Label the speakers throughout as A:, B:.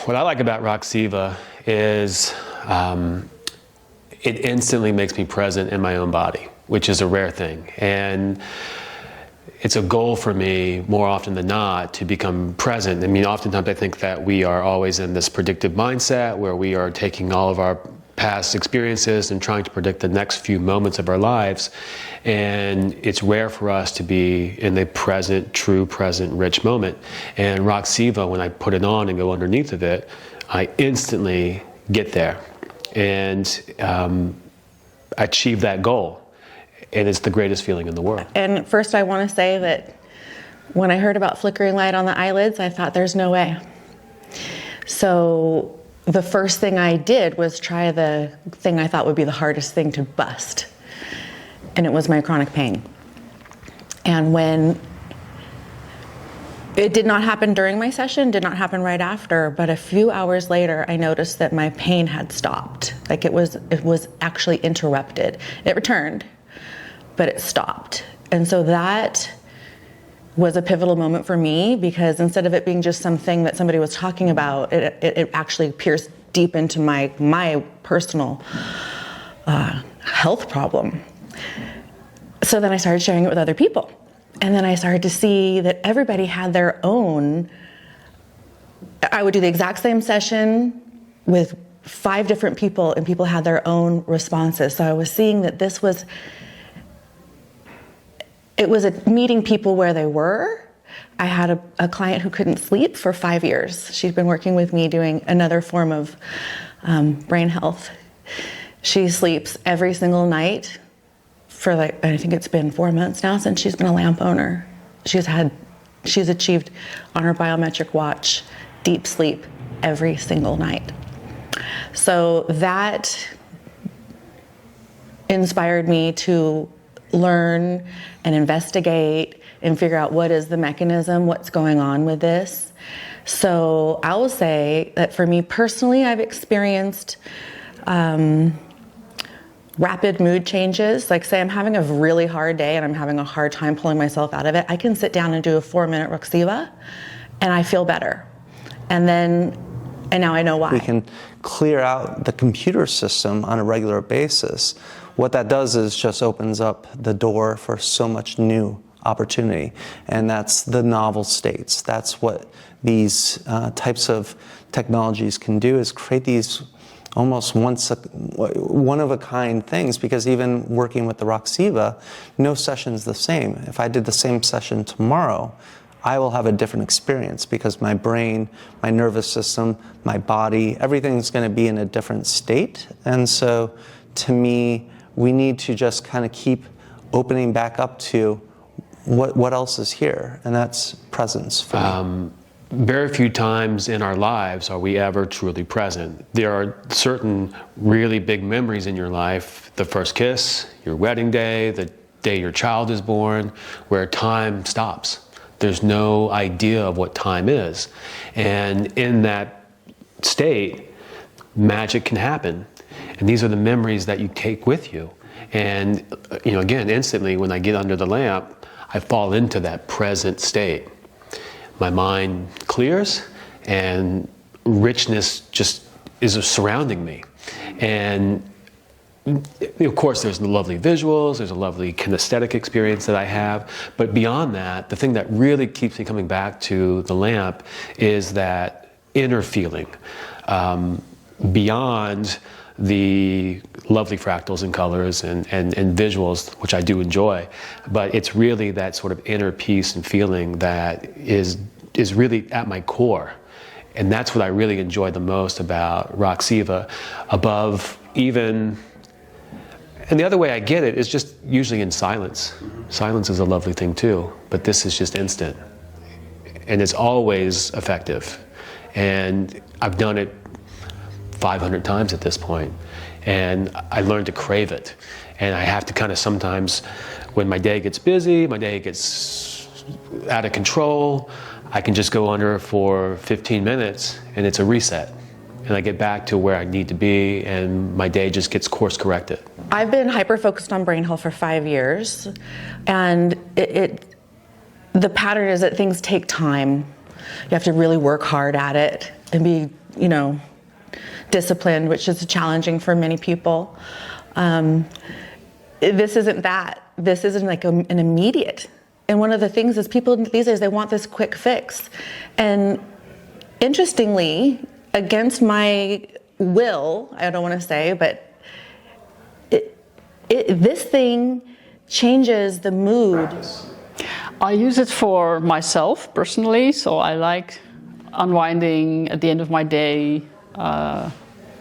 A: What I like about Roxiva is it instantly makes me present in my own body, which is a rare thing. And it's a goal for me more often than not to become present. I mean, oftentimes I think that we are always in this predictive mindset where we are taking all of our past experiences and trying to predict the next few moments of our lives. And it's rare for us to be in the present, true present, rich moment. And Roxiva, when I put it on and go underneath of it, I instantly get there and achieve that goal. And it's the greatest feeling in the world.
B: And first I want to say that when I heard about flickering light on the eyelids, I thought there's no way. So the first thing I did was try the thing I thought would be the hardest thing to bust. And it was my chronic pain. And when it did not happen during my session, did not happen right after, but a few hours later, I noticed that my pain had stopped. Like it was actually interrupted. It returned, but it stopped. And so that was a pivotal moment for me, because instead of it being just something that somebody was talking about, it actually pierced deep into my personal health problem. So then I started sharing it with other people. And then I started to see that everybody had their own. I would do the exact same session with 5 different people, and people had their own responses. So I was seeing that it was meeting people where they were. I had a client who couldn't sleep for 5 years. She's been working with me doing another form of brain health. She sleeps every single night for I think it's been 4 months now since she's been a lamp owner. She's achieved on her biometric watch deep sleep every single night. So that inspired me to learn and investigate and figure out what is the mechanism, what's going on with this. So I will say that for me personally, I've experienced rapid mood changes. Like say I'm having a really hard day and I'm having a hard time pulling myself out of it. I can sit down and do a 4-minute Roxiva and I feel better. And now I know why.
C: We can clear out the computer system on a regular basis. What that does is just opens up the door for so much new opportunity, and that's the novel states. That's what these types of technologies can do, is create these almost one-of-a-kind things, because even working with the Roxiva, no session's the same. If I did the same session tomorrow, I will have a different experience, because my brain, my nervous system, my body, everything's going to be in a different state. And so to me, we need to just kind of keep opening back up to what else is here, and that's presence for me.
A: Very few times in our lives are we ever truly present. There are certain really big memories in your life, the first kiss, your wedding day, the day your child is born, where time stops. There's no idea of what time is. And in that state, magic can happen. And these are the memories that you take with you. And, again, instantly when I get under the lamp, I fall into that present state. My mind clears and richness just is surrounding me. And of course, there's the lovely visuals, there's a lovely kinesthetic experience that I have. But beyond that, the thing that really keeps me coming back to the lamp is that inner feeling. Beyond the lovely fractals and colors and visuals, which I do enjoy, but it's really that sort of inner peace and feeling that is really at my core. And that's what I really enjoy the most about Roxiva, above even, and the other way I get it is just usually in silence. Silence is a lovely thing too, but this is just instant. And it's always effective. And I've done it 500 times at this point, and I learned to crave it. And I have to kind of sometimes, when my day gets busy, my day gets out of control, I can just go under for 15 minutes and it's a reset. And I get back to where I need to be, and my day just gets course corrected.
B: I've been hyper-focused on brain health for 5 years, and the pattern is that things take time. You have to really work hard at it and be disciplined, which is challenging for many people. This isn't that. This isn't like an immediate. And one of the things is people these days, they want this quick fix. And interestingly, against my will, I don't want to say, but this thing changes the mood.
D: I use it for myself personally, so I like unwinding at the end of my day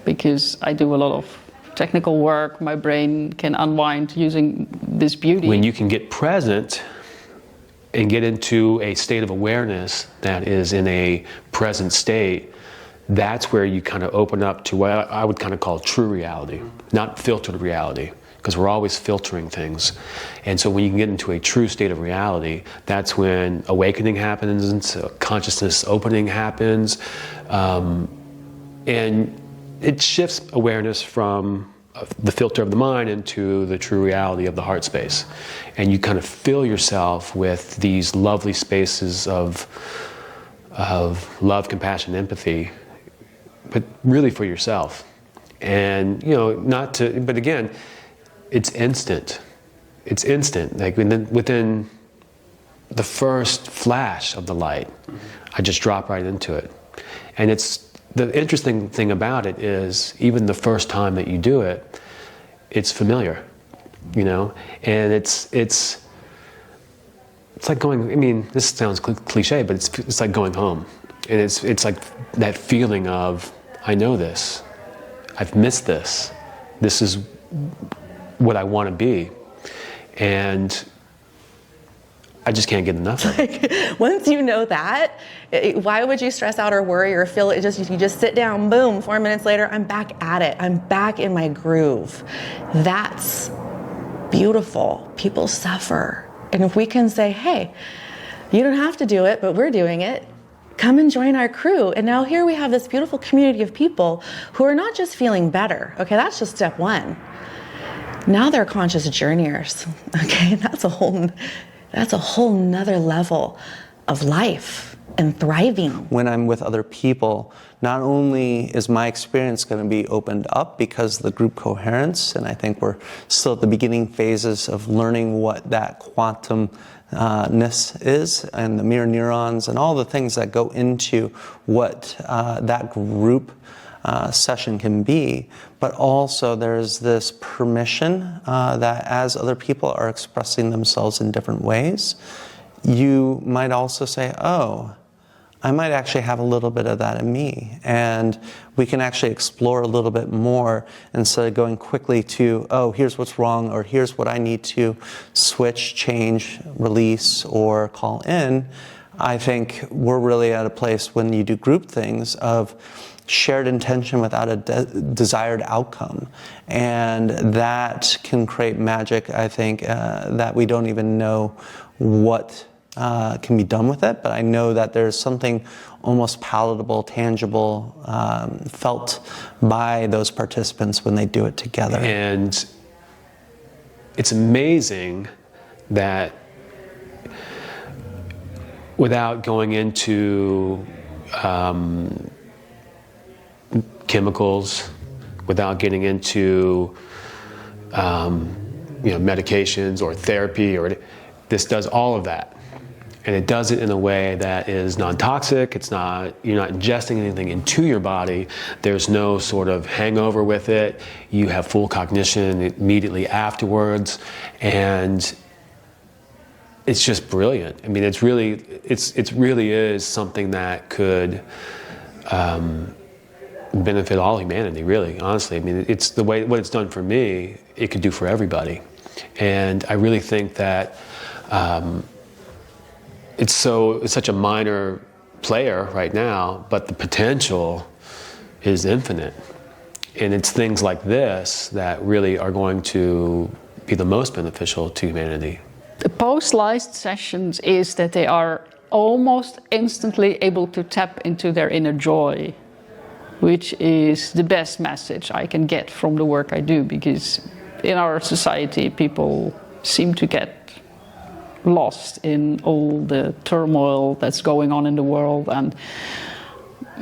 D: because I do a lot of technical work. My brain can unwind using this beauty.
A: When you can get present and get into a state of awareness that is in a present state, that's where you kind of open up to what I would kind of call true reality, not filtered reality, because we're always filtering things. And so when you can get into a true state of reality, that's when awakening happens, and consciousness opening happens, and it shifts awareness from the filter of the mind into the true reality of the heart space. And you kind of fill yourself with these lovely spaces of love, compassion, empathy, but really for yourself. And, but again, it's instant. It's instant. Like within the first flash of the light, I just drop right into it. And the interesting thing about it is, even the first time that you do it, it's familiar, and it's like going, I mean, this sounds cliche, but it's like going home. And it's like that feeling of, I know this, I've missed this, this is what I want to be, and I just can't get enough of it.
B: Once you know that, why would you stress out or worry or feel it? You just sit down, boom, 4 minutes later, I'm back at it. I'm back in my groove. That's beautiful. People suffer. And if we can say, hey, you don't have to do it, but we're doing it, come and join our crew. And now here we have this beautiful community of people who are not just feeling better. Okay, that's just step one. Now they're conscious journeyers. Okay, that's a whole nother level of life and thriving.
C: When I'm with other people, not only is my experience going to be opened up because of the group coherence, and I think we're still at the beginning phases of learning what that quantumness is, and the mirror neurons and all the things that go into what that group session can be, but also there's this permission that as other people are expressing themselves in different ways, you might also say, oh, I might actually have a little bit of that in me, and we can actually explore a little bit more instead of going quickly to, oh, here's what's wrong, or here's what I need to switch, change, release, or call in. I think we're really at a place when you do group things of shared intention without a desired outcome. And that can create magic, I think, that we don't even know what can be done with it. But I know that there's something almost palatable, tangible, felt by those participants when they do it together.
A: And it's amazing that without going into chemicals, without getting into medications or therapy, or this does all of that, and it does it in a way that is non-toxic. You're not ingesting anything into your body. There's no sort of hangover with it. You have full cognition immediately afterwards, and it's just brilliant. I mean, it really is something that could benefit all humanity, really, honestly. I mean, it's the way, what it's done for me, it could do for everybody. And I really think that it's such a minor player right now, but the potential is infinite. And it's things like this that really are going to be the most beneficial to humanity.
D: The post-light sessions is that they are almost instantly able to tap into their inner joy, which is the best message I can get from the work I do, because in our society people seem to get lost in all the turmoil that's going on in the world, and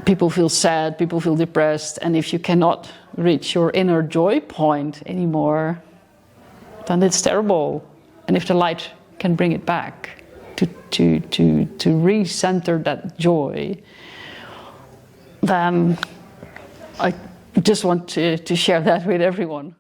D: people feel sad, people feel depressed, and if you cannot reach your inner joy point anymore, then it's terrible. And if the light can bring it back to recenter that joy, then I just want to share that with everyone.